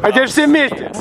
А теперь все вместе.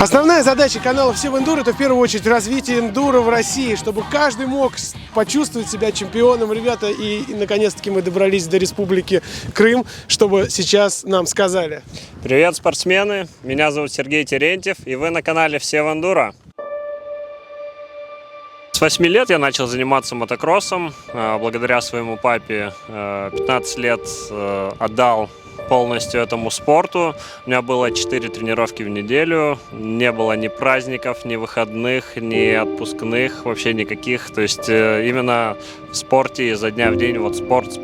Основная задача канала «Все в эндуро» — это в первую очередь развитие эндуро в России, чтобы каждый мог почувствовать себя чемпионом, ребята. И наконец-таки мы добрались до Республики Крым, чтобы сейчас нам сказали. Привет, спортсмены! Меня зовут Сергей Терентьев, и вы на канале «Все в эндуро». С 8 лет я начал заниматься мотокроссом. Благодаря своему папе 15 лет отдал полностью этому спорту. У меня было 4 тренировки в неделю. Не было ни праздников, ни выходных, ни отпускных, вообще никаких. То есть именно в спорте изо дня в день вот спорт.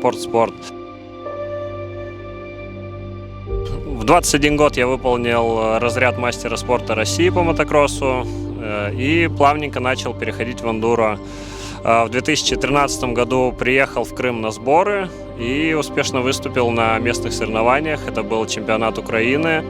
В 21 год я выполнил разряд мастера спорта России по мотокроссу и плавненько начал переходить в эндуро. В 2013 году приехал в Крым на сборы и успешно выступил на местных соревнованиях. Это был чемпионат Украины.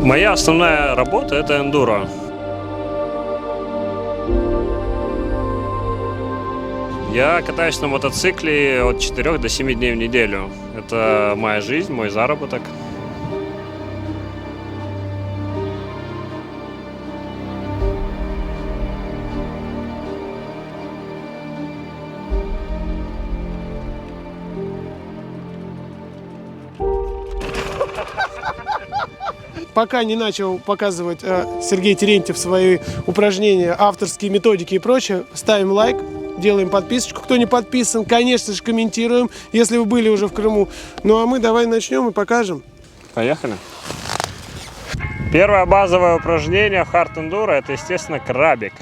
Моя основная работа – это эндуро. Я катаюсь на мотоцикле от 4 до 7 дней в неделю. Это моя жизнь, мой заработок. Пока не начал показывать Сергей Терентьев свои упражнения, авторские методики и прочее, ставим лайк. Делаем подписочку. Кто не подписан, конечно же, комментируем, если вы были уже в Крыму. Ну а мы давай начнем и покажем. Поехали. Первое базовое упражнение в Hard Enduro — это, естественно, крабик.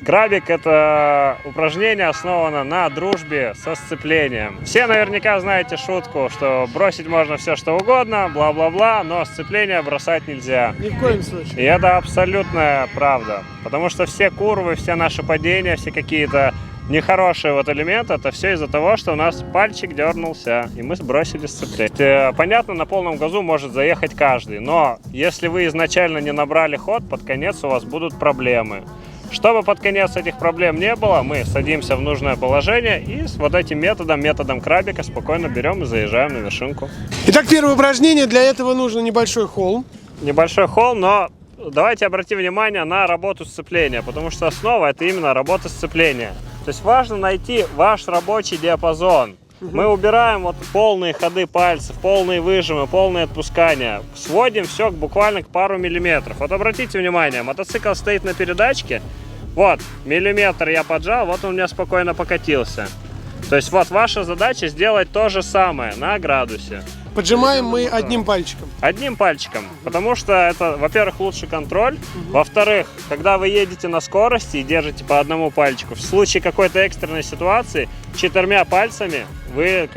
Крабик — это упражнение основано на дружбе со сцеплением. Все наверняка знаете шутку, что бросить можно все что угодно, бла-бла-бла, но сцепление бросать нельзя. Ни в коем случае. И это абсолютная правда. Потому что все курвы, все наши падения, все какие-то нехорошие вот элементы, это все из-за того, что у нас пальчик дернулся, и мы сбросили сцепление. Понятно, на полном газу может заехать каждый, но если вы изначально не набрали ход, под конец у вас будут проблемы. Чтобы под конец этих проблем не было, мы садимся в нужное положение и с вот этим методом крабика спокойно берем и заезжаем на вершинку. Итак, первое упражнение. Для этого нужен небольшой холм. Небольшой холм, но давайте обратим внимание на работу сцепления, потому что основа — это именно работа сцепления. То есть важно найти ваш рабочий диапазон. Мы убираем вот полные ходы пальцев, полные выжимы, полные отпускания. Сводим все буквально к пару миллиметров. Вот обратите внимание, мотоцикл стоит на передачке. Вот, миллиметр я поджал, вот он у меня спокойно покатился. То есть вот ваша задача сделать то же самое на градусе. Поджимаем мы одним пальчиком. Одним пальчиком, потому что это, во-первых, лучший контроль. Во-вторых, когда вы едете на скорости и держите по одному пальчику, в случае какой-то экстренной ситуации 4 пальцами вы,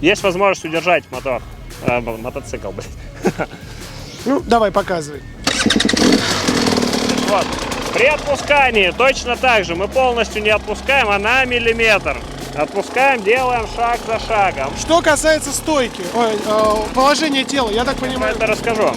есть возможность удержать мотоцикл. Ну, давай, показывай. Вот. При отпускании точно так же мы полностью не отпускаем, а на миллиметр. Отпускаем, делаем шаг за шагом. Что касается стойки, положения тела, я так понимаю. Я это расскажу.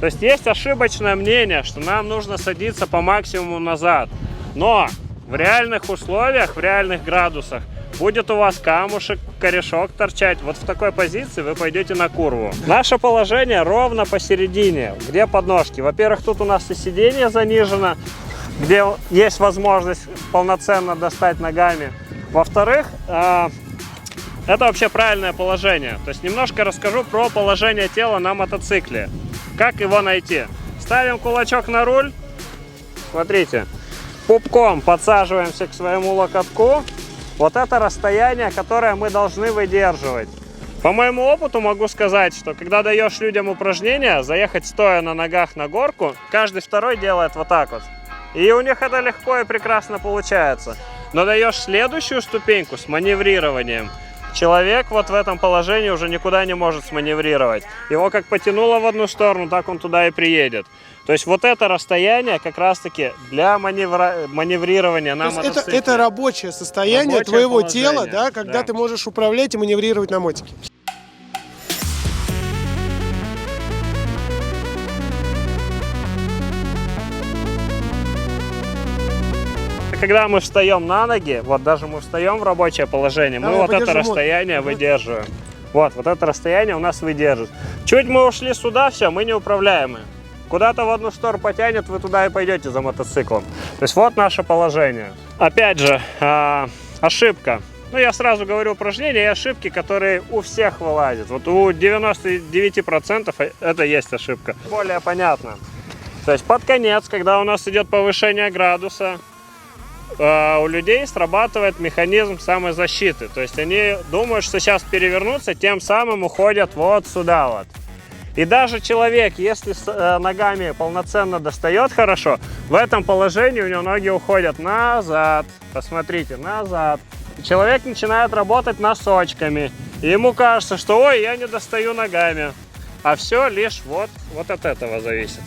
То есть ошибочное мнение, что нам нужно садиться по максимуму назад. Но в реальных условиях, в реальных градусах будет у вас камушек, корешок торчать. Вот в такой позиции вы пойдете на курву. Наше положение ровно посередине, где подножки. Во-первых, тут у нас и сиденье занижено, где есть возможность полноценно достать ногами. Во-вторых, это вообще правильное положение. То есть немножко расскажу про положение тела на мотоцикле. Как его найти? Ставим кулачок на руль. Смотрите. Пупком подсаживаемся к своему локотку. Вот это расстояние, которое мы должны выдерживать. По моему опыту могу сказать, что когда даешь людям упражнения, заехать стоя на ногах на горку, каждый второй делает вот так вот. И у них это легко и прекрасно получается. Но даешь следующую ступеньку с маневрированием. Человек вот в этом положении уже никуда не может сманеврировать. Его как потянуло в одну сторону, так он туда и приедет. То есть вот это расстояние как раз-таки для маневрирования на мотоцикле. Это рабочее состояние Рабочее твоего положение, тела, да, когда да. ты можешь управлять и маневрировать на мотике. Когда мы встаем на ноги, вот даже мы встаем в рабочее положение, мы вот это расстояние выдерживаем. Вот это расстояние у нас выдержит. Чуть мы ушли сюда, все, мы неуправляемые. Куда-то в одну сторону потянет, вы туда и пойдете за мотоциклом. То есть вот наше положение. Опять же, ошибка. Ну, я сразу говорю упражнения и ошибки, которые у всех вылазят. Вот у 99% это есть ошибка. Более понятно. То есть под конец, когда у нас идет повышение градуса, у людей срабатывает механизм самозащиты. То есть они думают, что сейчас перевернуться, тем самым уходят вот сюда вот. И даже человек, если с ногами полноценно достает хорошо, в этом положении у него ноги уходят назад. Посмотрите, назад. И человек начинает работать носочками. И ему кажется, что ой, я не достаю ногами. А все лишь вот от этого зависит.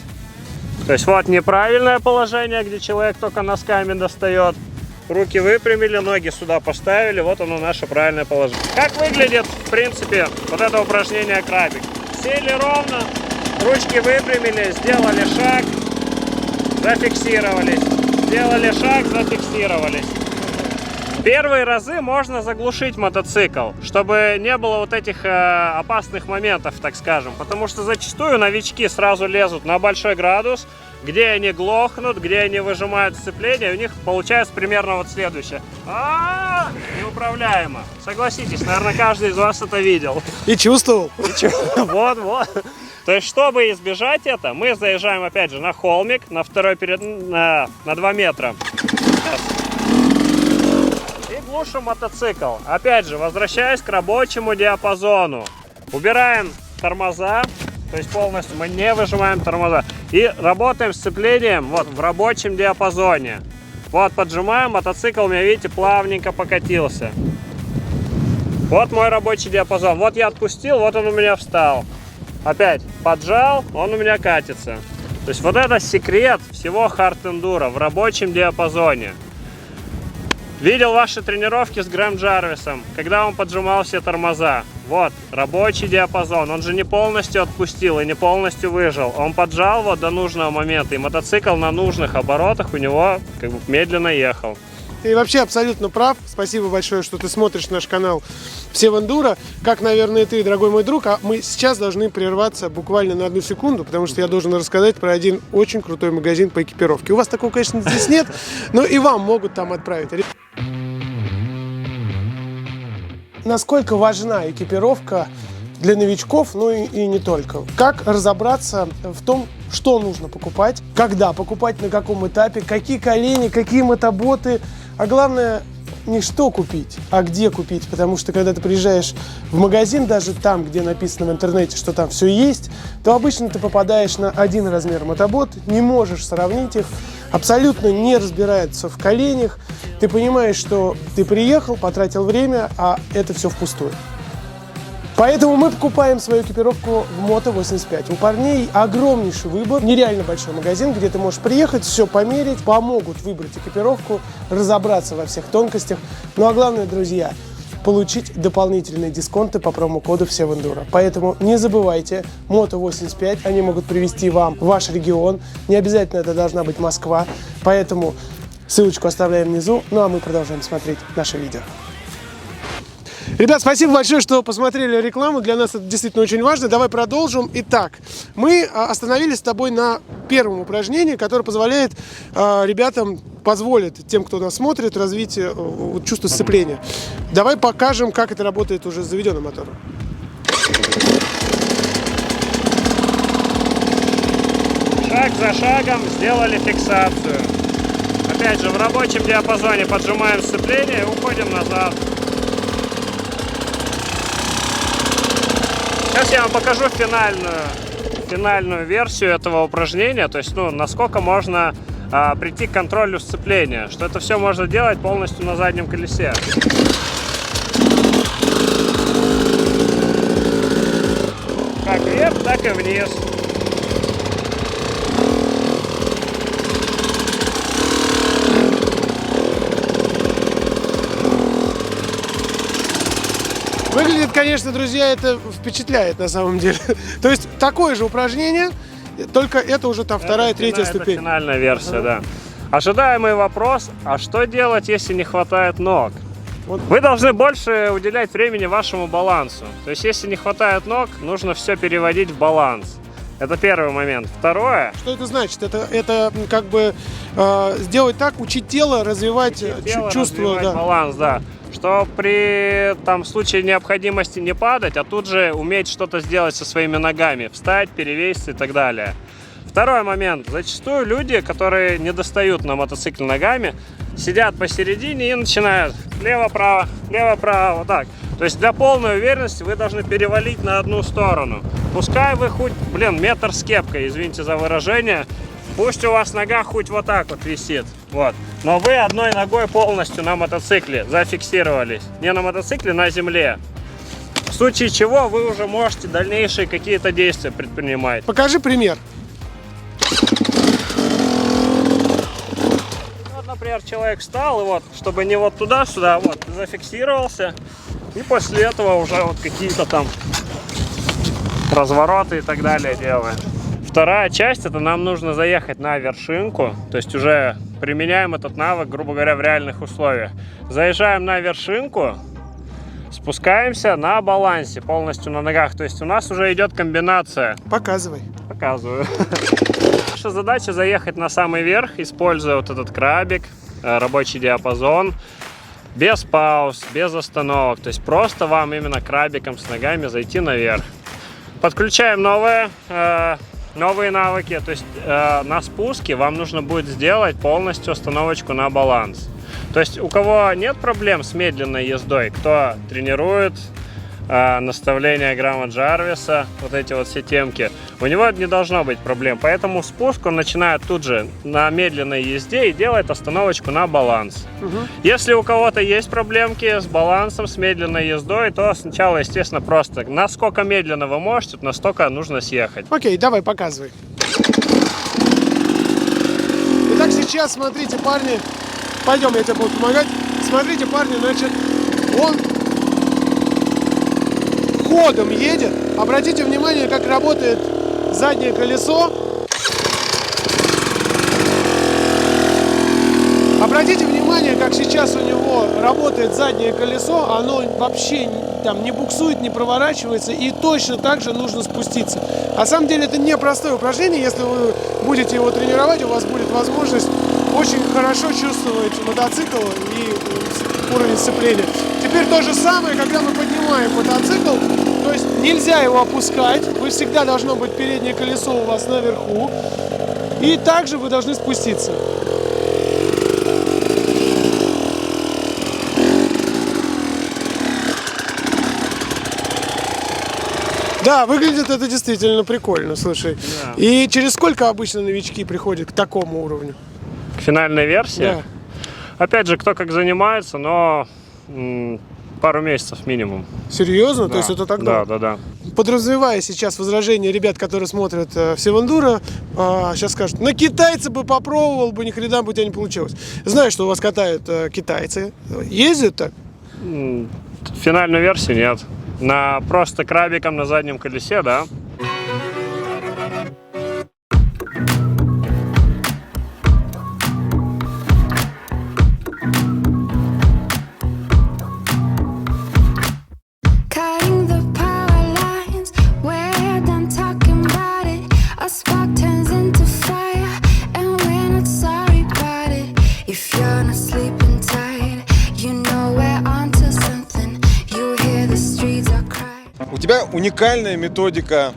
То есть вот неправильное положение, где человек только носками достает. Руки выпрямили, ноги сюда поставили. Вот оно наше правильное положение. Как выглядит, в принципе, вот это упражнение крабик? Сели ровно, ручки выпрямили, сделали шаг, зафиксировались. Сделали шаг, зафиксировались. Первые разы можно заглушить мотоцикл, чтобы не было вот этих опасных моментов, так скажем. Потому что зачастую новички сразу лезут на большой градус, где они глохнут, где они выжимают сцепление, у них получается примерно вот следующее. Неуправляемо. Согласитесь, наверное, каждый из вас это видел. И чувствовал. Вот. То есть, чтобы избежать это, мы заезжаем опять же на холмик, на 2 метра. Глушим мотоцикл. Опять же, возвращаясь к рабочему диапазону. Убираем тормоза, то есть полностью мы не выжимаем тормоза. И работаем с сцеплением вот в рабочем диапазоне. Вот поджимаем, мотоцикл у меня, видите, плавненько покатился. Вот мой рабочий диапазон. Вот я отпустил, вот он у меня встал. Опять поджал, он у меня катится. То есть вот это секрет всего хард-эндуро в рабочем диапазоне. Видел ваши тренировки с Грэм Джарвисом, когда он поджимал все тормоза. Вот, рабочий диапазон. Он же не полностью отпустил и не полностью выжал. Он поджал вот до нужного момента, и мотоцикл на нужных оборотах у него как бы медленно ехал. Ты вообще абсолютно прав. Спасибо большое, что ты смотришь наш канал «Все в эндуро». Как, наверное, и ты, дорогой мой друг. А мы сейчас должны прерваться буквально на 1 секунду, потому что я должен рассказать про один очень крутой магазин по экипировке. У вас такого, конечно, здесь нет, но и вам могут там отправить. Насколько важна экипировка для новичков, ну и не только. Как разобраться в том, что нужно покупать, когда покупать, на каком этапе, какие колени, какие мотоботы. А главное, не что купить, а где купить. Потому что когда ты приезжаешь в магазин, даже там, где написано в интернете, что там все есть, то обычно ты попадаешь на один размер мотобот, не можешь сравнить их, абсолютно не разбирается в коленях. Ты понимаешь, что ты приехал, потратил время, а это все впустую. Поэтому мы покупаем свою экипировку в Moto85. У парней огромнейший выбор, нереально большой магазин, где ты можешь приехать, все померить, помогут выбрать экипировку, разобраться во всех тонкостях. Ну а главное, друзья, получить дополнительные дисконты по промокоду «Все в эндуро». Поэтому не забывайте, Moto85, они могут привезти вам в ваш регион. Не обязательно это должна быть Москва, поэтому ссылочку оставляем внизу. Ну а мы продолжаем смотреть наше видео. Ребят, спасибо большое, что посмотрели рекламу. Для нас это действительно очень важно. Давай продолжим. Итак, мы остановились с тобой на первом упражнении, которое позволяет ребятам, позволит тем, кто нас смотрит, развить чувство сцепления. Давай покажем, как это работает уже с заведенным мотором. Шаг за шагом сделали фиксацию. Опять же, в рабочем диапазоне поджимаем сцепление и уходим назад. Сейчас я вам покажу финальную версию этого упражнения, то есть, насколько можно прийти к контролю сцепления, что это все можно делать полностью на заднем колесе. Как вверх, так и вниз. Выглядит, конечно, друзья, это впечатляет на самом деле. То есть такое же упражнение, только это уже там вторая, третья ступень. Это финальная версия, да. Ожидаемый вопрос, а что делать, если не хватает ног? Вы должны больше уделять времени вашему балансу. То есть, если не хватает ног, нужно все переводить в баланс. Это первый момент. Второе. Что это значит? Это как бы сделать так, учить тело развивать чувство. Да. Баланс, да. Что при случае необходимости не падать, а тут же уметь что-то сделать со своими ногами. Встать, перевеситься и так далее. Второй момент. Зачастую люди, которые не достают на мотоцикле ногами, сидят посередине и начинают лево-право, вот так. То есть для полной уверенности вы должны перевалить на одну сторону. Пускай вы хоть, метр с кепкой, извините за выражение, пусть у вас нога хоть вот так вот висит, вот. Но вы одной ногой полностью на мотоцикле зафиксировались. Не на мотоцикле, на земле. В случае чего вы уже можете дальнейшие какие-то действия предпринимать. Покажи пример. Вот, например, человек встал, и вот, чтобы не вот туда-сюда, вот, зафиксировался. И после этого уже вот какие-то там развороты и так далее делаем. Вторая часть, это нам нужно заехать на вершинку, то есть уже применяем этот навык, грубо говоря, в реальных условиях. Заезжаем на вершинку, спускаемся на балансе, полностью на ногах, то есть у нас уже идет комбинация. Показывай. Показываю. Наша задача заехать на самый верх, используя вот этот крабик, рабочий диапазон, без пауз, без остановок, то есть просто вам именно крабиком с ногами зайти наверх. Подключаем новые навыки, то есть на спуске вам нужно будет сделать полностью остановочку на баланс. То есть у кого нет проблем с медленной ездой, кто тренирует наставления Грама Джарвиса, вот эти вот все темки, у него не должно быть проблем. Поэтому спуск он начинает тут же на медленной езде и делает остановочку на баланс. Если у кого-то есть проблемки с балансом, с медленной ездой, то сначала, естественно, просто насколько медленно вы можете, настолько нужно съехать. Окей, давай, показывай. Итак, сейчас, смотрите, парни, пойдем, я тебе буду помогать. Смотрите, парни, значит, он ходом едет. Обратите внимание, как работает заднее колесо. Обратите внимание, как сейчас у него работает заднее колесо. Оно вообще там не буксует, не проворачивается. И точно так же нужно спуститься. На самом деле это непростое упражнение. Если вы будете его тренировать, у вас будет возможность очень хорошо чувствовать мотоцикл и уровень сцепления. Теперь то же самое, когда мы поднимаем мотоцикл, то есть нельзя его опускать, вы всегда должно быть переднее колесо у вас наверху, и также вы должны спуститься. Да, выглядит это действительно прикольно, слушай. Да. И через сколько обычно новички приходят к такому уровню? К финальной версии? Да. Опять же, кто как занимается, но пару месяцев минимум. Серьезно? Да. То есть это так долго? Да. Подразумевая сейчас возражения ребят, которые смотрят Всевендуро, сейчас скажут, на китайца бы попробовал бы, ни хрена бы у тебя не получилось. Знаю, что у вас катают китайцы. Ездят так? Финальную версию нет. На просто крабиком на заднем колесе, да. у тебя уникальная методика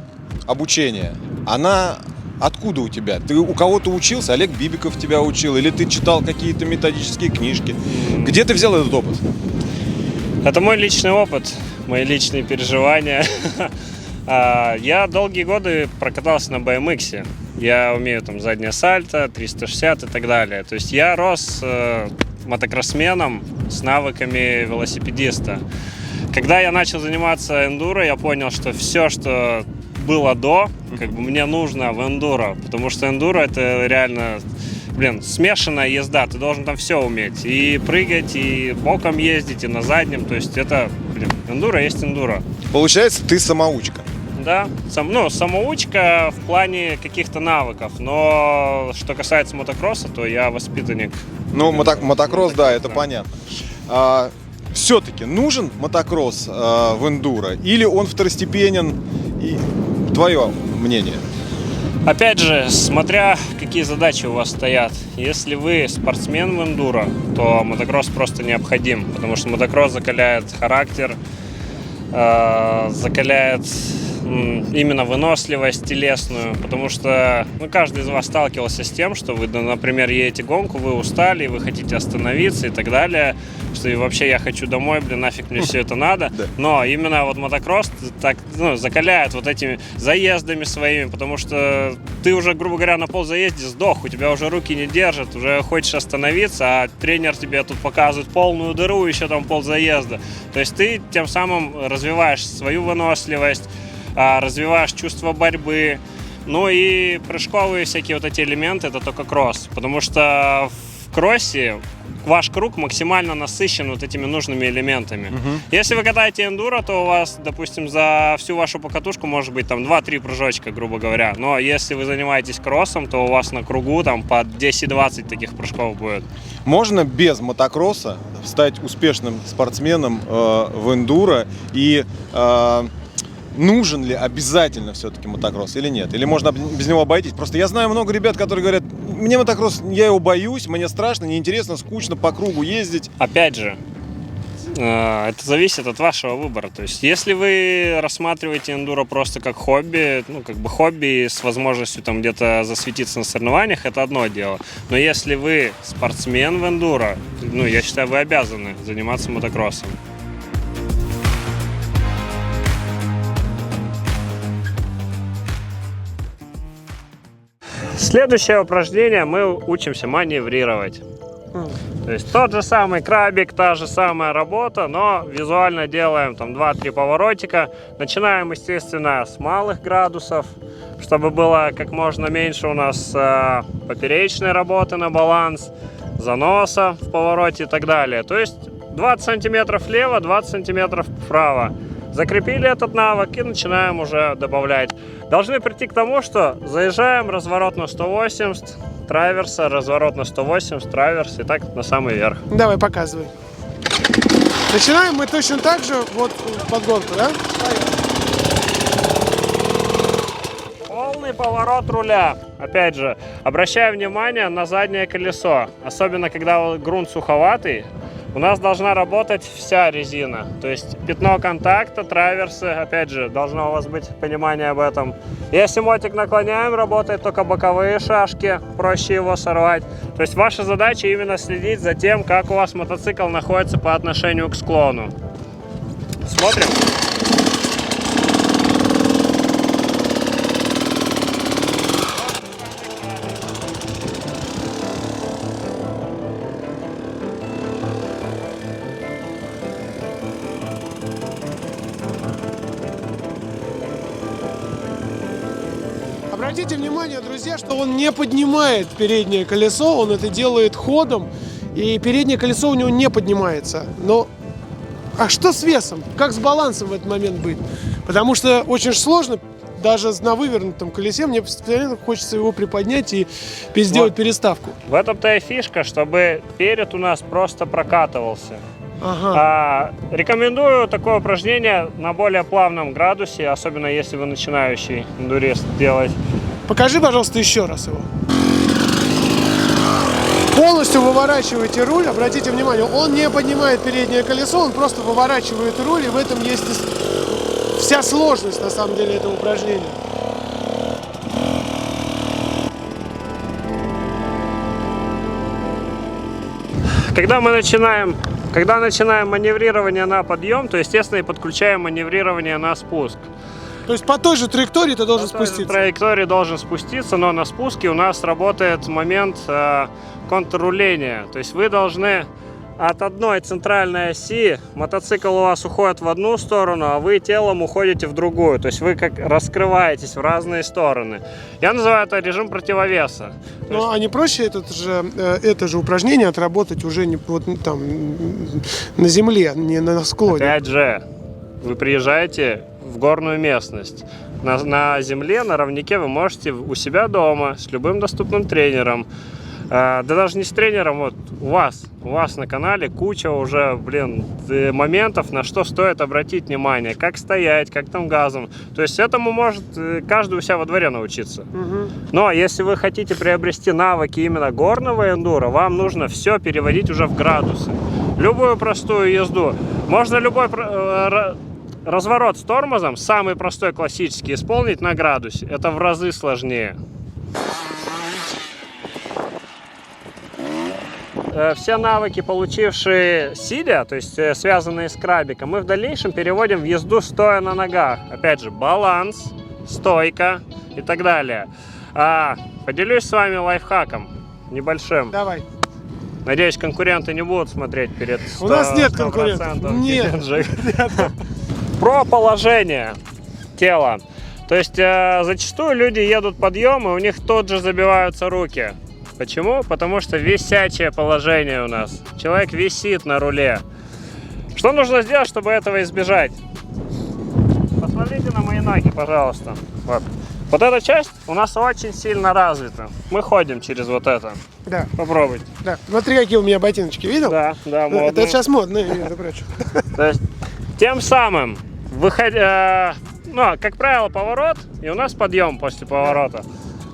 обучения. Она откуда у тебя? Ты у кого-то учился? Олег Бибиков тебя учил? Или ты читал какие-то методические книжки? Где ты взял этот опыт? Это мой личный опыт, мои личные переживания. Я долгие годы прокатался на BMX. Я умею там заднее сальто, 360 и так далее. То есть я рос мотокроссменом с навыками велосипедиста. Когда я начал заниматься эндуро, я понял, что все, что было до, как бы мне нужно в эндуро, потому что эндуро это реально, смешанная езда, ты должен там все уметь, и прыгать, и боком ездить, и на заднем, то есть это, эндуро есть эндуро. Получается, ты самоучка. Да, самоучка в плане каких-то навыков, но что касается мотокросса, то я воспитанник. Ну, мотокросс, да, это понятно. Все-таки нужен мотокросс в эндуро или он второстепенен? Твое мнение? Опять же, смотря какие задачи у вас стоят. Если вы спортсмен в эндуро, то мотокросс просто необходим, потому что мотокросс закаляет характер, закаляет именно выносливость телесную, потому что каждый из вас сталкивался с тем, что вы, например, едете гонку, вы устали, вы хотите остановиться и так далее, что и вообще я хочу домой, нафиг мне все это надо, но именно вот мотокросс так, закаляет вот этими заездами своими, потому что ты уже, грубо говоря, на ползаезде сдох, у тебя уже руки не держат, уже хочешь остановиться, а тренер тебе тут показывает полную дыру, еще там ползаезда, то есть ты тем самым развиваешь свою выносливость, развиваешь чувство борьбы, ну и прыжковые всякие вот эти элементы, это только кросс, потому что в кроссе ваш круг максимально насыщен вот этими нужными элементами. Если вы катаете эндуро, то у вас, допустим, за всю вашу покатушку может быть там 2-3 прыжочка, грубо говоря, но если вы занимаетесь кроссом, то у вас на кругу там по 10-20 таких прыжков будет. Можно без мотокросса стать успешным спортсменом в эндуро и нужен ли обязательно все-таки мотокросс или нет? Или можно без него обойтись? Просто я знаю много ребят, которые говорят, мне мотокросс, я его боюсь, мне страшно, неинтересно, скучно по кругу ездить. Опять же, это зависит от вашего выбора. То есть, если вы рассматриваете эндуро просто как хобби, хобби с возможностью там где-то засветиться на соревнованиях, это одно дело. Но если вы спортсмен в эндуро, я считаю, вы обязаны заниматься мотокроссом. Следующее упражнение мы учимся маневрировать. То есть тот же самый крабик, та же самая работа, но визуально делаем там 2-3 поворотика. Начинаем, естественно, с малых градусов, чтобы было как можно меньше у нас поперечной работы на баланс, заноса в повороте и так далее. То есть 20 сантиметров влево, 20 сантиметров вправо. Закрепили этот навык и начинаем уже добавлять. Должны прийти к тому, что заезжаем, разворот на 180, траверса, разворот на 180, траверс и так на самый верх. Давай, показывай. Начинаем мы точно так же, вот подгонку, да? Полный поворот руля. Опять же, обращаю внимание на заднее колесо. Особенно, когда грунт суховатый, у нас должна работать вся резина. То есть пятно контакта, траверсы, опять же, должно у вас быть понимание об этом. Если мотик наклоняем, работают только боковые шашки, проще его сорвать. То есть ваша задача именно следить за тем, как у вас мотоцикл находится по отношению к склону. Смотрим. Обратите внимание, друзья, что он не поднимает переднее колесо, он это делает ходом, и переднее колесо у него не поднимается. Но а что с весом? Как с балансом в этот момент быть? Потому что очень сложно, даже на вывернутом колесе, мне постоянно хочется его приподнять и сделать переставку. В этом-то и фишка, чтобы перед у нас просто прокатывался. Ага. Рекомендую такое упражнение на более плавном градусе, особенно если вы начинающий эндурист, делать. Покажи, пожалуйста, еще раз его. Полностью выворачивайте руль, обратите внимание, он не поднимает переднее колесо, он просто выворачивает руль, и в этом есть вся сложность на самом деле этого упражнения. Когда начинаем маневрирование на подъем, то, естественно, и подключаем маневрирование на спуск. То есть по той же траектории ты должен По той же спуститься. траектории должен спуститься, но на спуске у нас работает момент контрруления. То есть вы должны от одной центральной оси, мотоцикл у вас уходит в одну сторону, а вы телом уходите в другую. То есть вы как раскрываетесь в разные стороны. Я называю это режим противовеса. То Ну, а не проще это же упражнение отработать уже не, вот, там, на земле, не на склоне? Опять же, вы приезжаете в горную местность. На земле, на равнике вы можете у себя дома с любым доступным тренером. Да даже не с тренером, вот у вас на канале куча уже, моментов, на что стоит обратить внимание. Как стоять, как там газом. То есть этому может каждый у себя во дворе научиться. Угу. Но если вы хотите приобрести навыки именно горного эндуро, вам нужно все переводить уже в градусы. Любую простую езду. Можно любой разворот с тормозом, самый простой классический, исполнить на градусе. Это в разы сложнее. Все навыки, получившие сидя, то есть связанные с крабиком, мы в дальнейшем переводим в езду стоя на ногах. Опять же, баланс, стойка и так далее. Поделюсь с вами лайфхаком небольшим. Давай. Надеюсь, конкуренты не будут смотреть перед 100%. У нас нет конкурентов. Нет. Про положение тела. То есть зачастую люди едут подъемы, у них тут же забиваются руки. Почему? Потому что висячее положение у нас. Человек висит на руле. Что нужно сделать, чтобы этого избежать? Посмотрите на мои ноги, пожалуйста. Вот эта часть у нас очень сильно развита. Мы ходим через вот это. Да. Попробуйте. Да. Смотри, какие у меня ботиночки, видел? Да, модные. Это сейчас модно, между прочим. То есть, тем самым, как правило, поворот, и у нас подъем после поворота.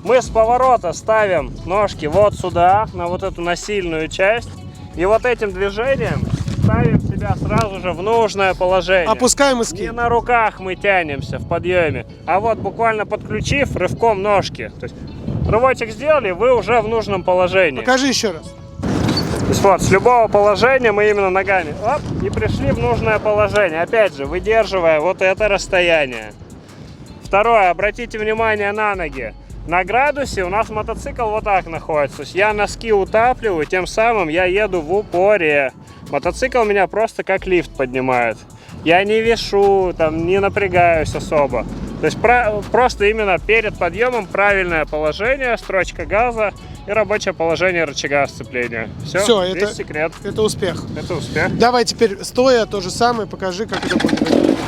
Мы с поворота ставим ножки вот сюда, на вот эту насильную часть, и вот этим движением ставим себя сразу же в нужное положение. Опускаем и Не скид. на руках мы тянемся в подъеме, а вот буквально подключив рывком ножки. То есть рывочек сделали, вы уже в нужном положении. Покажи еще раз. То есть вот, с любого положения мы именно ногами и пришли в нужное положение. Опять же, выдерживая вот это расстояние. Второе, обратите внимание на ноги. На градусе у нас мотоцикл вот так находится. То есть я носки утапливаю, тем самым я еду в упоре. Мотоцикл меня просто как лифт поднимает. Я не вешу, не напрягаюсь особо. То есть просто именно перед подъемом правильное положение, строчка газа и рабочее положение рычага сцепления. Все, это секрет. Это успех. Это успех. Давай теперь стоя то же самое, покажи, как это будет выглядеть.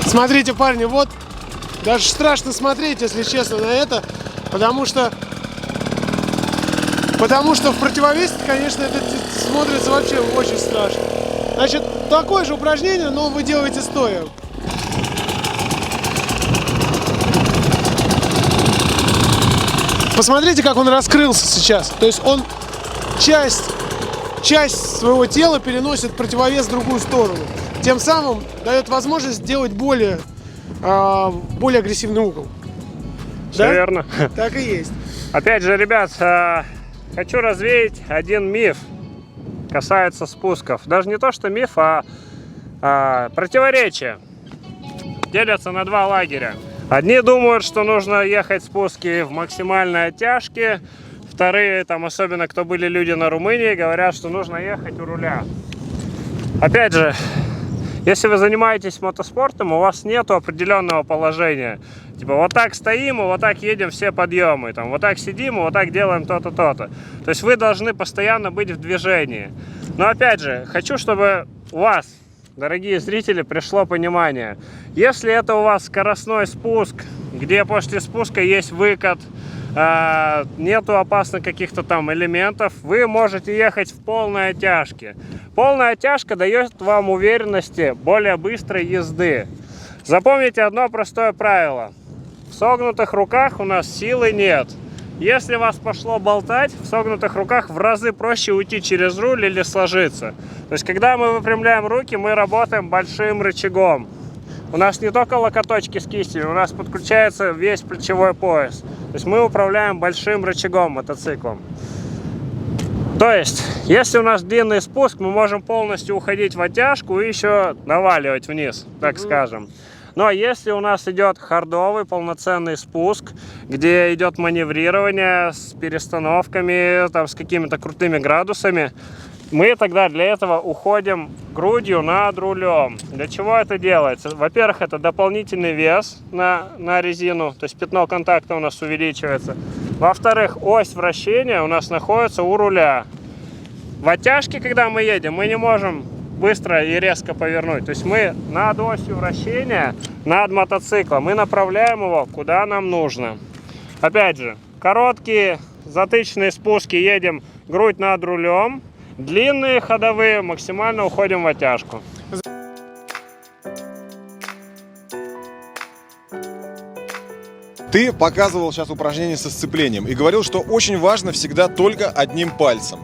Смотрите, парни, вот даже страшно смотреть, если честно, на это, потому что в противовесе, конечно, это смотрится вообще очень страшно. Значит, такое же упражнение, но вы делаете стоя. Посмотрите, как он раскрылся сейчас. То есть он часть своего тела переносит противовес в другую сторону. Тем самым дает возможность сделать более агрессивный угол. Все Да? верно. Так и есть. Опять же, ребят, хочу развеять один миф, касается спусков. Даже не то, что миф, а противоречие. Делятся на два лагеря. Одни думают, что нужно ехать спуски в максимальной оттяжке. Вторые, особенно кто были люди на Румынии, говорят, что нужно ехать у руля. Опять же, если вы занимаетесь мотоспортом, у вас нет определенного положения. Типа вот так стоим и вот так едем все подъемы. Вот так сидим и вот так делаем то-то, то-то. То есть вы должны постоянно быть в движении. Но опять же, хочу, чтобы у вас, дорогие зрители, пришло понимание. Если это у вас скоростной спуск, где после спуска есть выкат, нету опасных каких-то элементов, вы можете ехать в полной оттяжке. Полная оттяжка дает вам уверенности более быстрой езды. Запомните одно простое правило. согнутых руках у нас силы нет. Если вас пошло болтать, в согнутых руках в разы проще уйти через руль или сложиться. То есть, когда мы выпрямляем руки, мы работаем большим рычагом. У нас не только локоточки с кистью, у нас подключается весь плечевой пояс. То есть, мы управляем большим рычагом мотоциклом. То есть, если у нас длинный спуск, мы можем полностью уходить в оттяжку и еще наваливать вниз, так скажем. Но если у нас идет хардовый полноценный спуск, где идет маневрирование с перестановками, там, с какими-то крутыми градусами, мы тогда для этого уходим грудью над рулем. Для чего это делается? Во-первых, это дополнительный вес на резину, то есть пятно контакта у нас увеличивается. Во-вторых, ось вращения у нас находится у руля. В оттяжке, когда мы едем, мы не можем быстро и резко повернуть. То есть мы над осью вращения, над мотоциклом, мы направляем его куда нам нужно. Опять же, короткие затычные спуски едем грудь над рулем, длинные ходовые максимально уходим в оттяжку. Ты показывал сейчас упражнение со сцеплением и говорил, что очень важно всегда только одним пальцем.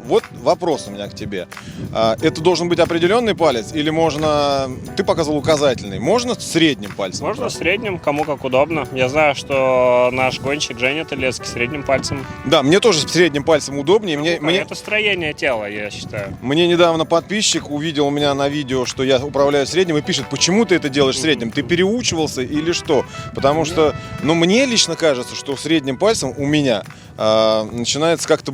Вот вопрос у меня к тебе. Это должен быть определенный палец или можно... Ты показывал указательный. Можно средним пальцем? Можно средним, кому как удобно. Я знаю, что наш гонщик Женя Толецкий средним пальцем. Да, мне тоже средним пальцем удобнее. Это строение тела, я считаю. Мне недавно подписчик увидел у меня на видео, что я управляю средним, и пишет, почему ты это делаешь средним? Ты переучивался или что? Потому что... Но мне лично кажется, что средним пальцем у меня начинается как-то...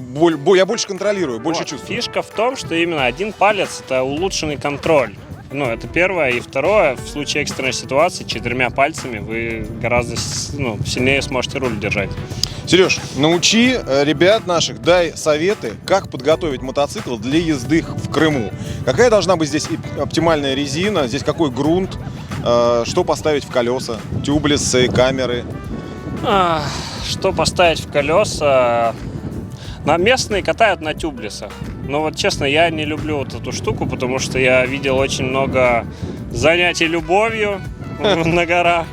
Я больше контролирую, больше чувствую. Фишка в том, что именно один палец – это улучшенный контроль. Ну, это первое. И второе, в случае экстренной ситуации, 4 пальцами вы гораздо сильнее сможете руль держать. Сереж, научи ребят наших, дай советы, как подготовить мотоцикл для езды в Крыму. Какая должна быть здесь оптимальная резина, здесь какой грунт, что поставить в колеса, тюблесы, камеры. Что поставить в колеса? Местные катают на тюблесах. Но вот честно, я не люблю вот эту штуку, потому что я видел очень много занятий любовью на горах.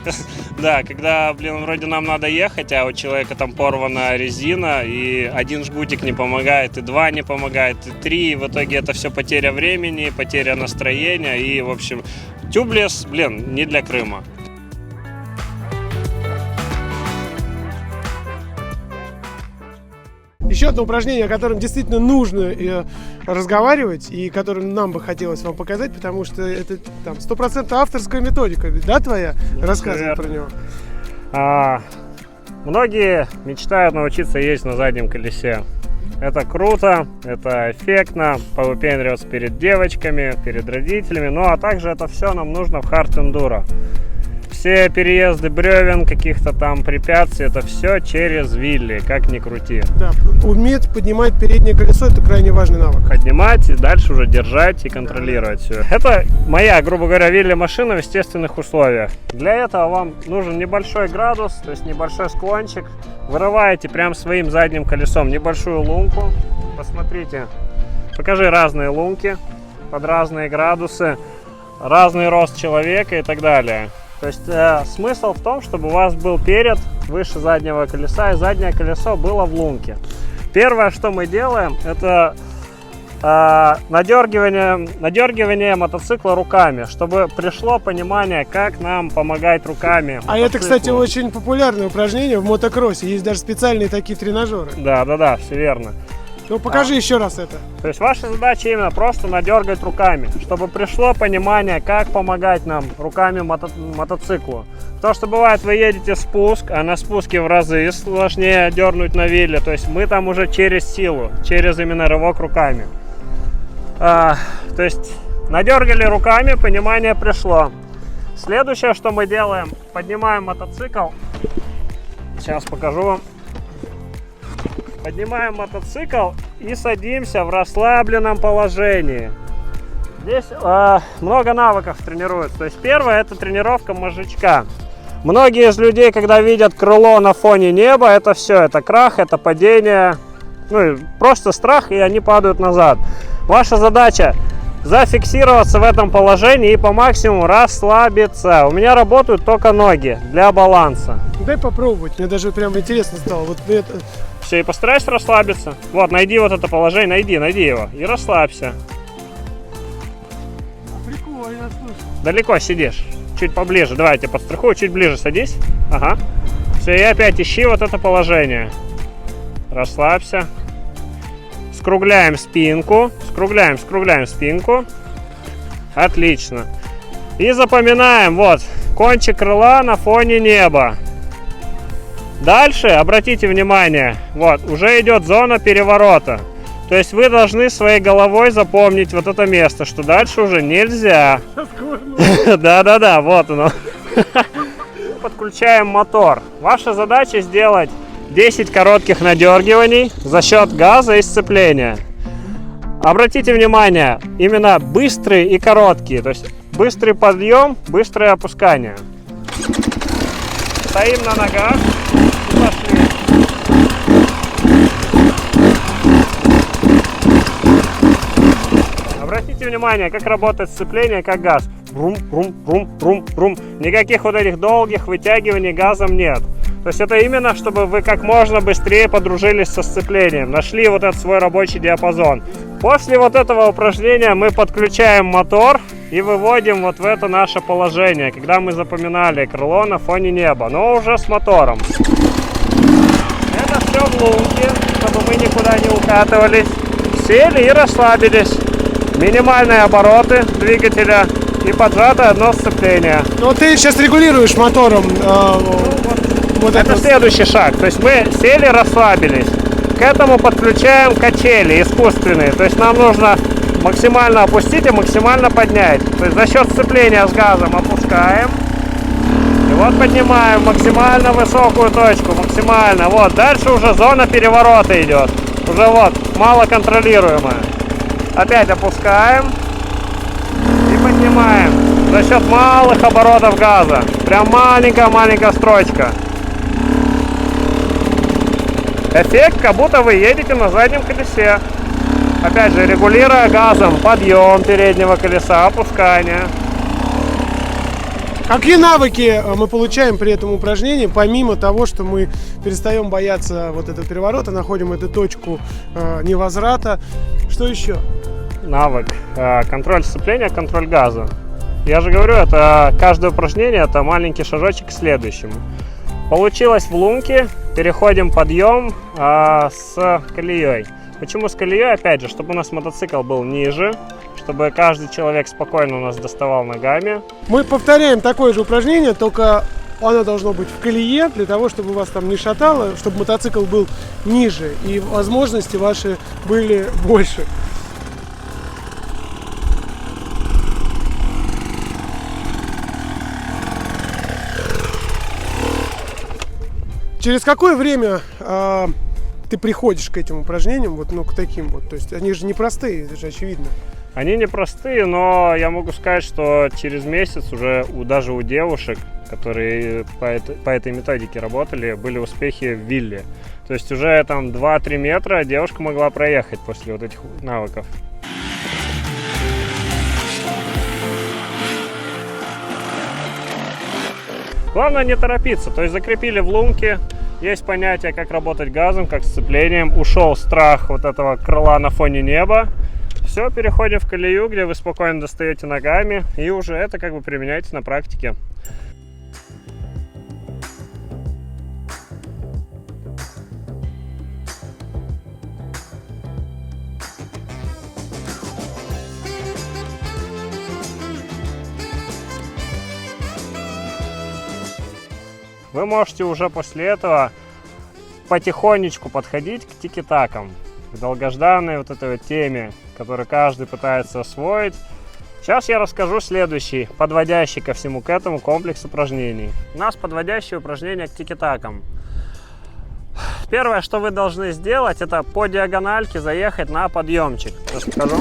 Да, когда, вроде нам надо ехать, а у человека там порвана резина, и один жгутик не помогает, и 2 не помогает, и 3, и в итоге это все потеря времени, потеря настроения, и, в общем, тюблес, не для Крыма. Еще одно упражнение, о котором действительно нужно разговаривать и которым нам бы хотелось вам показать, потому что это там 100% авторская методика, да, твоя? Рассказывай про него. Многие мечтают научиться ездить на заднем колесе. Это круто, это эффектно, повыпендриваться перед девочками, перед родителями, ну а также это все нам нужно в хард-эндуро. Все переезды бревен, каких-то там препятствий, это все через вилли, как ни крути. Да, уметь поднимать переднее колесо – это крайне важный навык. Поднимать и дальше уже держать и контролировать все. Это моя, грубо говоря, вилли-машина в естественных условиях. Для этого вам нужен небольшой градус, то есть небольшой склончик. Вырываете прям своим задним колесом небольшую лунку. Посмотрите, покажи разные лунки под разные градусы, разный рост человека и так далее. То есть смысл в том, чтобы у вас был перед выше заднего колеса, и заднее колесо было в лунке. Первое, что мы делаем, это надергивание мотоцикла руками, чтобы пришло понимание, как нам помогать руками. А это, кстати, очень популярное упражнение в мотокроссе. Есть даже специальные такие тренажеры. Да, все верно. Ну, покажи еще раз это. То есть ваша задача именно просто надергать руками, чтобы пришло понимание, как помогать нам руками мотоциклу. Потому что бывает, вы едете спуск, а на спуске в разы сложнее дернуть на вилле. То есть мы там уже через силу, через именно рывок руками. То есть надергали руками, понимание пришло. Следующее, что мы делаем, поднимаем мотоцикл. Сейчас покажу вам. Поднимаем мотоцикл и садимся в расслабленном положении. Здесь много навыков тренируется. То есть первое — это тренировка мозжечка. Многие из людей, когда видят крыло на фоне неба, это все, это крах, это падение, просто страх, и они падают назад. Ваша задача зафиксироваться в этом положении и по максимуму расслабиться. У меня работают только ноги для баланса. Дай попробовать, мне даже прям интересно стало. Вот это... Все, и постарайся расслабиться. Вот, найди вот это положение, найди его. И расслабься. Прикольно, слушай. Далеко сидишь. Чуть поближе. Давай я тебя подстрахую, чуть ближе садись. Ага. Все, и опять ищи вот это положение. Расслабься. Скругляем спинку. Скругляем спинку. Отлично. И запоминаем, вот, кончик крыла на фоне неба. Дальше, обратите внимание, вот, уже идет зона переворота. То есть вы должны своей головой запомнить вот это место, что дальше уже нельзя. Да-да-да, вот оно. Подключаем мотор. Ваша задача сделать 10 коротких надергиваний за счет газа и сцепления. Обратите внимание, именно быстрые и короткие. То есть быстрый подъем, быстрое опускание. Стоим на ногах и пошли. Обратите внимание, как работает сцепление, как газ. Брум-брум-брум-брум-брум. Никаких вот этих долгих вытягиваний газом нет. То есть это именно, чтобы вы как можно быстрее подружились со сцеплением, нашли вот этот свой рабочий диапазон. После вот этого упражнения мы подключаем мотор и выводим вот в это наше положение, когда мы запоминали крыло на фоне неба, но уже с мотором. Это все в лунке, чтобы мы никуда не укатывались. Сели и расслабились. Минимальные обороты двигателя и поджатое одно сцепление. Ну ты сейчас регулируешь мотором. Вот это следующий шаг. То есть мы сели, расслабились. К этому подключаем качели искусственные. То есть нам нужно максимально опустить и максимально поднять. То есть за счет сцепления с газом опускаем. И вот поднимаем максимально высокую точку. Максимально. Вот. Дальше уже зона переворота идет. Уже вот малоконтролируемая. Опять опускаем. И поднимаем. За счет малых оборотов газа. Прям маленькая-маленькая строчка. Эффект, как будто вы едете на заднем колесе. Опять же, регулируя газом подъем переднего колеса, опускание. Какие навыки мы получаем при этом упражнении, помимо того, что мы перестаем бояться вот этого переворота, находим эту точку невозврата? Что еще? Навык. Контроль сцепления, контроль газа. Я же говорю, это каждое упражнение, это маленький шажочек к следующему. Получилось в лунке, переходим подъем с колеей. Почему с колеей? Опять же, чтобы у нас мотоцикл был ниже, чтобы каждый человек спокойно у нас доставал ногами. Мы повторяем такое же упражнение, только оно должно быть в колее, для того, чтобы вас там не шатало, чтобы мотоцикл был ниже и возможности ваши были больше. Через какое время ты приходишь к этим упражнениям, вот, ну, к таким вот? То есть они же непростые, это же очевидно. Они непростые, но я могу сказать, что через месяц уже даже у девушек, которые по этой методике работали, были успехи в вилле. То есть уже там 2-3 метра девушка могла проехать после вот этих навыков. Главное не торопиться, то есть закрепили в лунке, есть понятие, как работать газом, как сцеплением, ушел страх вот этого крыла на фоне неба. Все, переходим в колею, где вы спокойно достаете ногами и уже это как бы применяете на практике. Вы можете уже после этого потихонечку подходить к тики-такам, к долгожданной вот этой вот теме, которую каждый пытается освоить. Сейчас я расскажу следующий, подводящий ко всему к этому комплекс упражнений. У нас подводящие упражнения к тики-такам. Первое, что вы должны сделать, это по диагональке заехать на подъемчик. Сейчас покажу.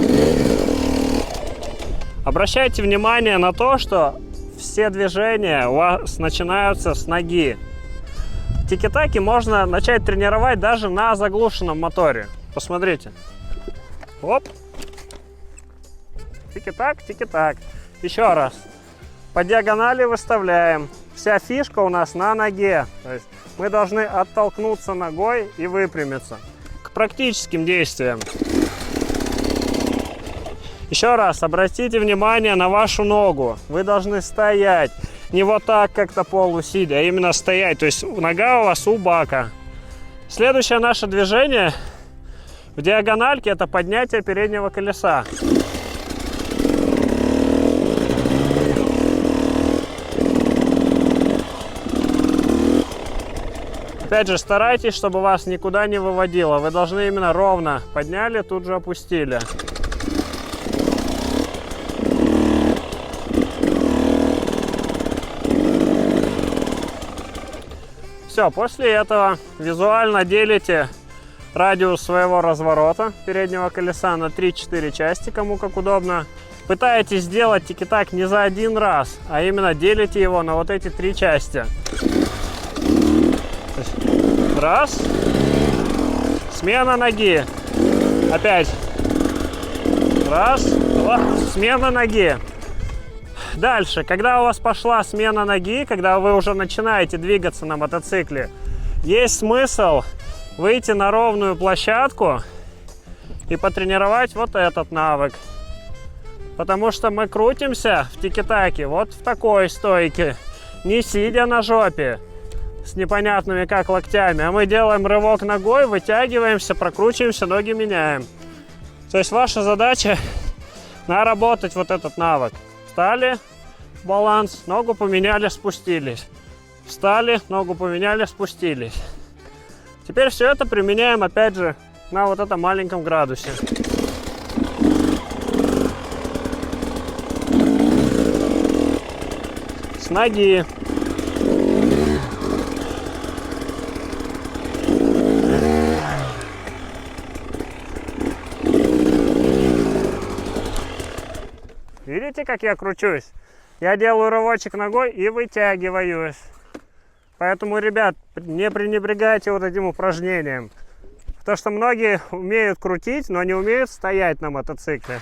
Обращайте внимание на то, что все движения у вас начинаются с ноги. Тики-таки можно начать тренировать даже на заглушенном моторе. Посмотрите. Оп. Тики-так, тики-так. Еще раз. По диагонали выставляем. вся фишка у нас на ноге. То есть мы должны оттолкнуться ногой и выпрямиться. К практическим действиям. Еще раз, обратите внимание на вашу ногу. Вы должны стоять. Не вот так, как-то полусидя, а именно стоять. То есть нога у вас у бака. Следующее наше движение в диагональке — это поднятие переднего колеса. Опять же, старайтесь, чтобы вас никуда не выводило. Вы должны именно ровно подняли, тут же опустили. Все, после этого визуально делите радиус своего разворота переднего колеса на 3-4 части, кому как удобно. Пытаетесь сделать тики-так не за один раз, а именно делите его на вот эти 3 части. Раз. Смена ноги. Опять. Раз. Два. Смена ноги. Дальше, когда у вас пошла смена ноги, когда вы уже начинаете двигаться на мотоцикле, есть смысл выйти на ровную площадку и потренировать вот этот навык. Потому что мы крутимся в тики-таке вот в такой стойке, не сидя на жопе с непонятными как локтями, а мы делаем рывок ногой, вытягиваемся, прокручиваемся, ноги меняем. То есть ваша задача наработать вот этот навык. Встали, баланс, ногу поменяли, спустились. Встали, ногу поменяли, спустились. Теперь все это применяем опять же на вот этом маленьком градусе. С ноги. Видите, как я кручусь? Я делаю рывочек ногой и вытягиваюсь. Поэтому, ребят, не пренебрегайте вот этим упражнением. Потому что многие умеют крутить, но не умеют стоять на мотоцикле.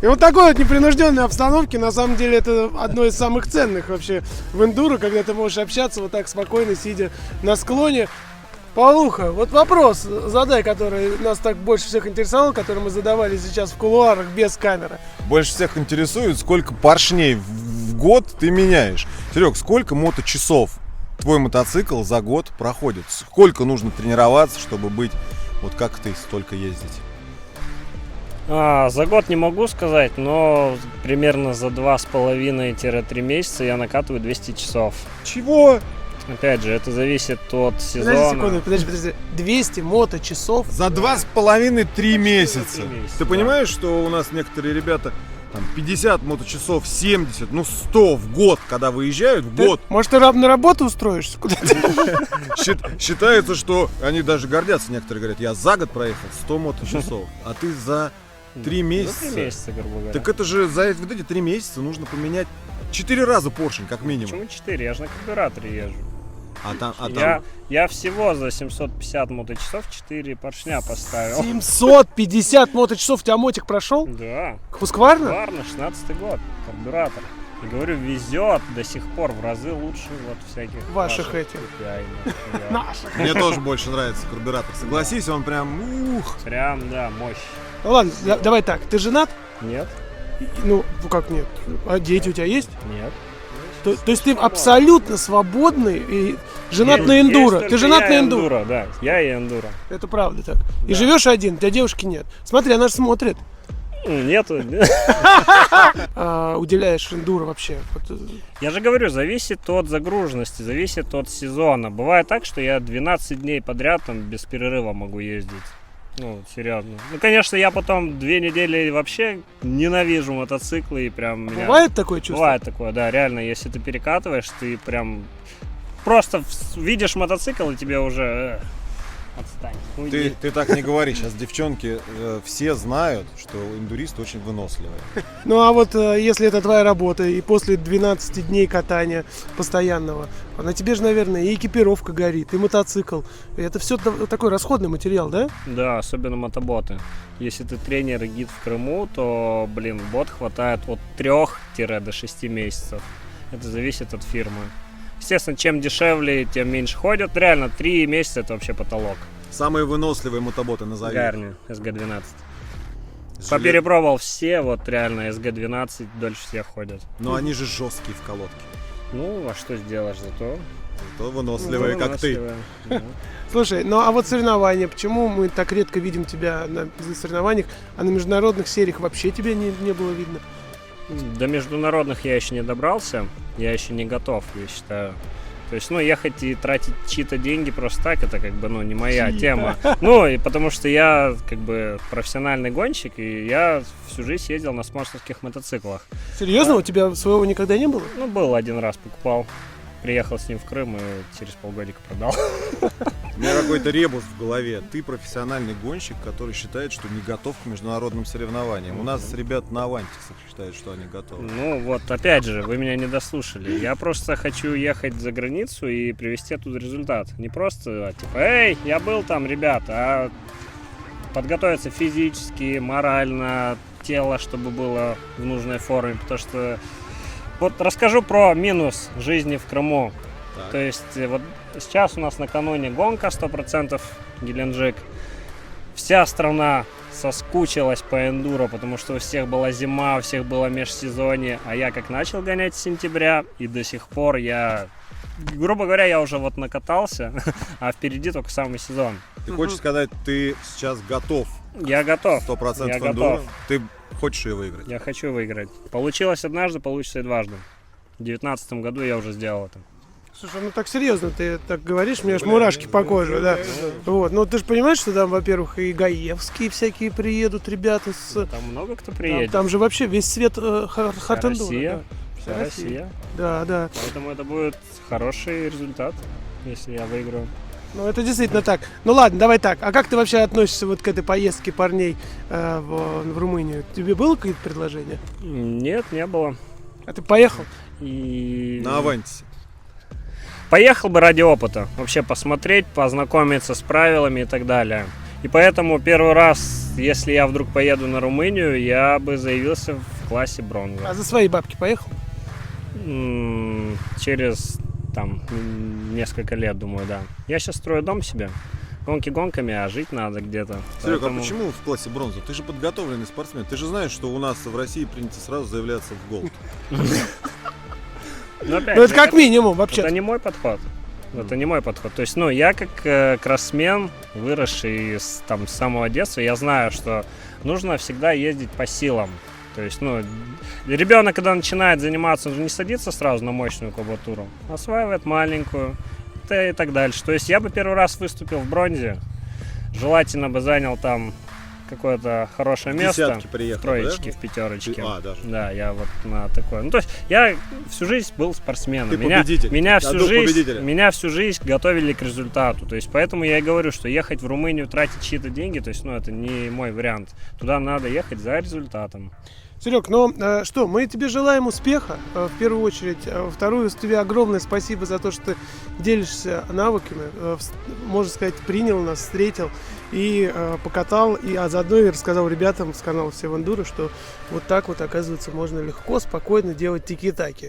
И вот такой вот непринужденной обстановке, на самом деле, это одно из самых ценных вообще в эндуро, когда ты можешь общаться вот так спокойно, сидя на склоне. Павлуха, вот вопрос задай, который нас так больше всех интересовал, который мы задавали сейчас в кулуарах без камеры. Больше всех интересует, сколько поршней в год ты меняешь. Серег, сколько моточасов твой мотоцикл за год проходит? Сколько нужно тренироваться, чтобы быть вот как ты, столько ездить? За год не могу сказать, но примерно за 2,5-3 месяца я накатываю 200 часов. Чего? Опять же, это зависит от сезона. Подожди. 200 моточасов? За 2,5-3 месяца. Ты да. понимаешь, что у нас некоторые ребята там 50 моточасов, 70, 100 в год, когда выезжают, в год. Может, ты на работу устроишься куда-то? Считается, что они даже гордятся. Некоторые говорят, я за год проехал 100 моточасов, а ты за 3 месяца. За 3 месяца, грубо говоря. Так это же за вот эти 3 месяца нужно поменять 4 раза поршень, как минимум. Почему 4? Я же на карбюраторе езжу. А там... Я всего за 750 моточасов 4 поршня поставил. 750 моточасов у тебя мотик прошел? Да. Хускварна? Хускварна, 16-й год, карбюратор. И говорю, везет до сих пор в разы лучше вот всяких ваших этих. Наших. Мне тоже больше нравится карбюратор. Согласись, он прям Прям, да, мощь. Ну ладно, давай так, ты женат? Нет. Ну, как нет? А дети у тебя есть? Нет. То есть ты абсолютно свободный и женат на эндуро. Ты женат на эндуро? Да, я и эндуро. Это правда так. И живешь один, у тебя девушки нет. Смотри, она же смотрит. Нету. Уделяешь эндуро вообще? Я же говорю, зависит от загруженности, зависит от сезона. Бывает так, что я 12 дней подряд там без перерыва могу ездить. Ну, серьезно. Ну, конечно, я потом 2 недели вообще ненавижу мотоциклы и прям меня... Бывает такое чувство? Бывает такое, да, реально. Если ты перекатываешь, ты прям просто видишь мотоцикл, и тебе уже отстань. Уйди. Ты так не говори, сейчас девчонки все знают, что эндуристы очень выносливые. Ну а вот если это твоя работа, и после 12 дней катания постоянного, на тебе же, наверное, и экипировка горит, и мотоцикл. И это все такой расходный материал, да? Да, особенно мотоботы. Если ты тренер и гид в Крыму, то, блин, бот хватает от 3 до 6 месяцев. Это зависит от фирмы. Естественно, чем дешевле, тем меньше ходят. Реально, 3 месяца это вообще потолок. Самые выносливые мотоботы назови. Гарни, SG-12. Поперепробовал все, вот реально SG-12 дольше всех ходят. Но они же жесткие в колодке. Ну, а что сделаешь, зато То выносливые, как ты. выносливые. Да. Слушай, ну а вот соревнования, почему мы так редко видим тебя на соревнованиях, а на международных сериях вообще тебя не было видно? До международных я еще не добрался, я еще не готов, я считаю. То есть, ну, ехать и тратить чьи-то деньги просто так, это как бы, ну, не моя тема. Ну, и потому что я, как бы, профессиональный гонщик, и я всю жизнь ездил на спонсорских мотоциклах. Серьезно, у тебя своего никогда не было? Ну, был один раз, покупал. Приехал с ним в Крым и через полгодика продал. У меня какой-то ребус в голове. Ты профессиональный гонщик, который считает, что не готов к международным соревнованиям. У нас ребят на Авантисах считают, что они готовы. Ну, вот, опять же, вы меня не дослушали. Я просто хочу ехать за границу и привезти оттуда результат. Не просто, типа, эй, я был там, ребята, а подготовиться физически, морально, тело, чтобы было в нужной форме. Потому что вот расскажу про минус жизни в Крыму. Так. То есть вот сейчас у нас накануне гонка 100% Геленджик. Вся страна соскучилась по эндуро, потому что у всех была зима, у всех было межсезонье. А я как начал гонять с сентября, и до сих пор я, грубо говоря, я уже вот накатался, а впереди только самый сезон. Ты хочешь сказать, ты сейчас готов? Я готов. 100% Я эндуро? готов. Ты хочешь ее выиграть? Я хочу выиграть. Получилось однажды, получится и дважды. В 2019 году я уже сделал это. Слушай, ну так серьезно, ты так говоришь, у меня аж мурашки по коже, да. Вот, ну ты же понимаешь, что там, во-первых, и гаевские всякие приедут ребята с... Там много кто Там, приедет. там же вообще весь свет Вся Хартендура. Россия. Да. Вся Россия. Да, да. Поэтому это будет хороший результат, если я выиграю. Ну это действительно так. Ну ладно, давай так. А как ты вообще относишься вот к этой поездке парней в Румынию? Тебе было какие-то предложения? Нет, не было. А ты поехал? И На Авантисе. поехал бы ради опыта. Вообще посмотреть, познакомиться с правилами и так далее. И поэтому первый раз, если я вдруг поеду на Румынию, я бы заявился в классе бронза. А за свои бабки поехал? Через там несколько лет, думаю, да. Я сейчас строю дом себе. Гонки гонками, а жить надо где-то. Серега, Поэтому- а почему в классе бронза? Ты же подготовленный спортсмен. Ты же знаешь, что у нас в России принято сразу заявляться в голд. Ну, опять Ну это же, как минимум вообще. Это не мой подход. Это не мой подход. То есть, ну, я как кроссмен, выросший с самого детства, я знаю, что нужно всегда ездить по силам. То есть, ну, ребенок, когда начинает заниматься, он же не садится сразу на мощную кубатуру, осваивает маленькую и так дальше. То есть, я бы первый раз выступил в бронзе, желательно бы занял там какое-то хорошее В место. десятки приехал, В троечке, да? в пятерочке. Даже. Да, я вот на такое. Ну, то есть я всю жизнь был спортсменом. Ты победитель. Меня Ты всю дух жизнь, победителя. меня всю жизнь готовили к результату. То есть поэтому я и говорю, что ехать в Румынию, тратить чьи-то деньги, то есть, ну, это не мой вариант. Туда надо ехать за результатом. Серег, ну что, мы тебе желаем успеха, в первую очередь. Вторую, тебе огромное спасибо за то, что ты делишься навыками. Можно сказать, принял нас, встретил и покатал. А заодно и рассказал ребятам с канала Все в Эндуро, что вот так вот, оказывается, можно легко, спокойно делать тики-таки.